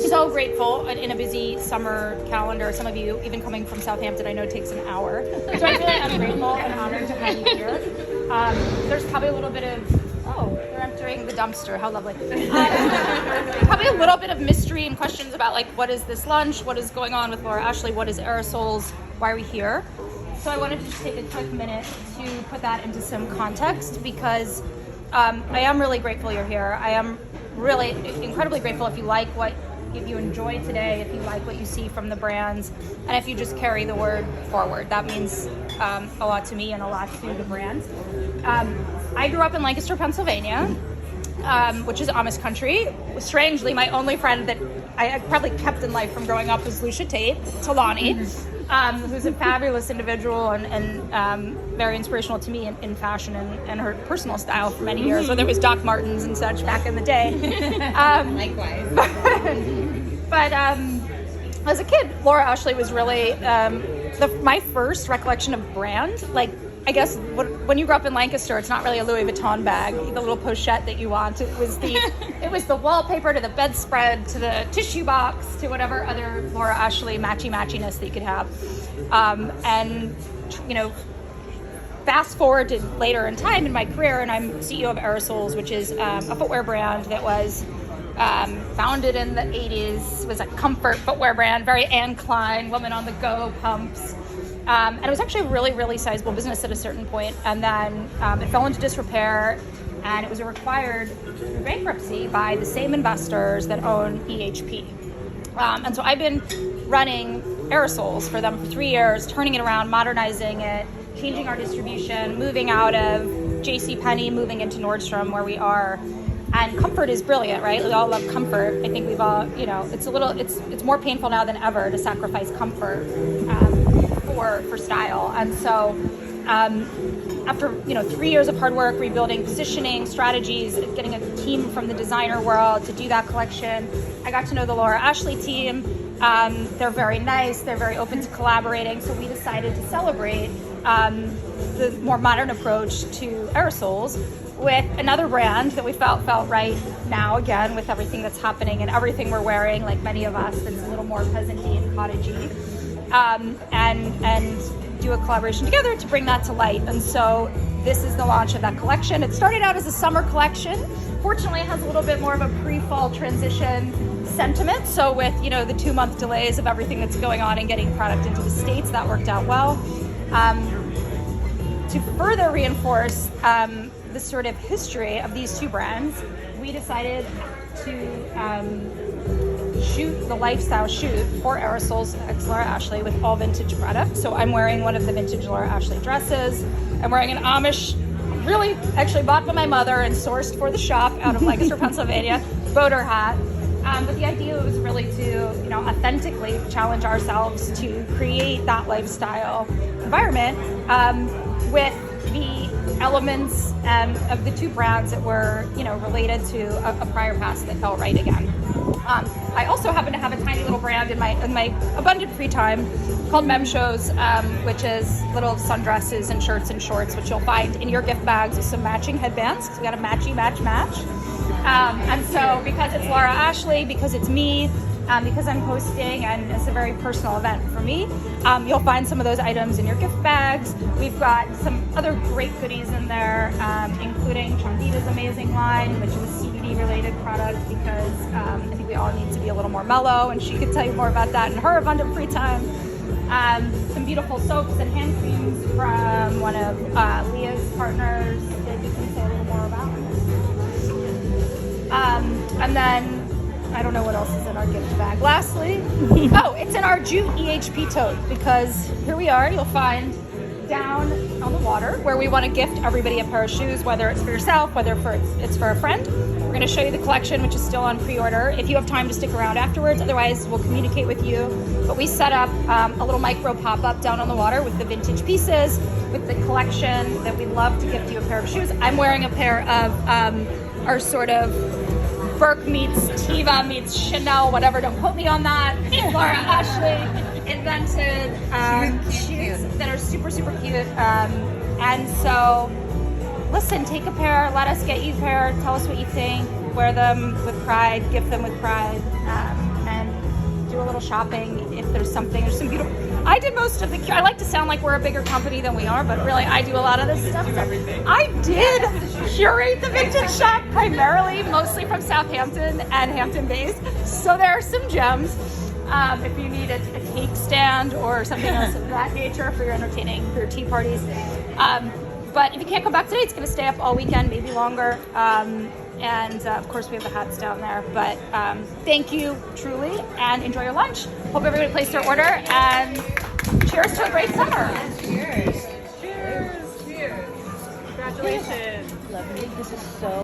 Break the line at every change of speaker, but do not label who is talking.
So grateful in a busy summer calendar. Some of you, even coming from Southampton, I know takes an hour. So I really am grateful and honored to have you here. There's probably a little bit of, they're emptying the dumpster. How lovely. Probably a little bit of mystery and questions about like, what is this lunch? What is going on with Laura Ashley? What is Aerosoles? Why are we here? So I wanted to just take a quick minute to put that into some context because I am really grateful you're here. I am really incredibly grateful if you enjoy today, if you like what you see from the brands, and if you just carry the word forward. That means a lot to me and a lot to the brands. I grew up in Lancaster, Pennsylvania, which is Amish country. Strangely, my only friend that I probably kept in life from growing up was Lucia Tate, Talani, who's a fabulous individual and very inspirational to me in fashion and her personal style for many years, whether it was Doc Martens and such back in the day.
Likewise.
But as a kid, Laura Ashley was really my first recollection of brand. Like, I guess when you grew up in Lancaster, it's not really a Louis Vuitton bag, the little pochette that you want. It was the wallpaper to the bedspread to the tissue box to whatever other Laura Ashley matchiness that you could have. And you know, fast forward to later in time in my career, and I'm CEO of Aerosoles, which is a footwear brand that was founded in the 80s. It was a comfort footwear brand, very Anne Klein, woman on the go pumps. And it was actually a really, really sizable business at a certain point. And then it fell into disrepair, and it was required through bankruptcy by the same investors that own EHP. And so I've been running Aerosoles for them for 3 years, turning it around, modernizing it, changing our distribution, moving out of JCPenney, moving into Nordstrom, where we are. And comfort is brilliant, right? We all love comfort. I think we've all, it's more painful now than ever to sacrifice comfort for style. And so after 3 years of hard work, rebuilding positioning, strategies, getting a team from the designer world to do that collection, I got to know the Laura Ashley team. They're very nice. They're very open to collaborating. So we decided to celebrate the more modern approach to Aerosoles with another brand that we felt right now, again, with everything that's happening and everything we're wearing, like many of us, that's a little more peasant-y and cottagey, and do a collaboration together to bring that to light. And so this is the launch of that collection. It started out as a summer collection. Fortunately, it has a little bit more of a pre-fall transition sentiment. So with, the 2-month delays of everything that's going on and getting product into the States, that worked out well. To further reinforce the sort of history of these two brands, we decided to shoot the lifestyle shoot for Aerosoles x Laura Ashley with all vintage products. So I'm wearing one of the vintage Laura Ashley dresses. I'm wearing an Amish, really actually bought by my mother and sourced for the shop out of Lancaster, Pennsylvania, boater hat. But the idea was really to, authentically challenge ourselves to create that lifestyle environment with the elements of the two brands that were, related to a prior past that felt right again. I also happen to have a tiny little brand in my abundant free time called Memshows, which is little sundresses and shirts and shorts, which you'll find in your gift bags with some matching headbands, because we got a match. And so because it's Laura Ashley, because it's me, because I'm hosting and it's a very personal event for me, you'll find some of those items in your gift bags. We've got some other great goodies in there, including Chandita's amazing line, which is a CBD related product, because I think we all need to be a little more mellow, and she could tell you more about that in her abundant free time. Some beautiful soaps and hand creams from one of Leah's partners that you can say a little more about. And then I don't know what else is in our gift bag. Lastly, it's in our Jute EHP tote, because here we are. You'll find down on the water where we want to gift everybody a pair of shoes, whether it's for yourself, whether it's for a friend. We're going to show you the collection, which is still on pre-order, if you have time to stick around afterwards. Otherwise, we'll communicate with you. But we set up a little micro pop-up down on the water with the vintage pieces, with the collection that we'd love to gift you a pair of shoes. I'm wearing a pair of our sort of Burke meets Teva meets Chanel, whatever, don't quote me on that. Laura Ashley invented shoes that are super, super cute. And so, listen, take a pair, let us get you a pair, tell us what you think. wear them with pride, gift them with pride, and do a little shopping if there's some beautiful. I did most of the. I like to sound like we're a bigger company than we are, but really I do a lot of this stuff. I did curate the vintage shop primarily, mostly from Southampton and Hampton Bays. So there are some gems. If you need a cake stand or something else of that nature for your entertaining, for your tea parties. But if you can't come back today, it's going to stay up all weekend, maybe longer. And of course, we have the hats down there. But thank you, truly, and enjoy your lunch. Hope everybody placed their order, and cheers to a great summer.
Cheers. Cheers. Cheers. Congratulations.
Lovely. This is so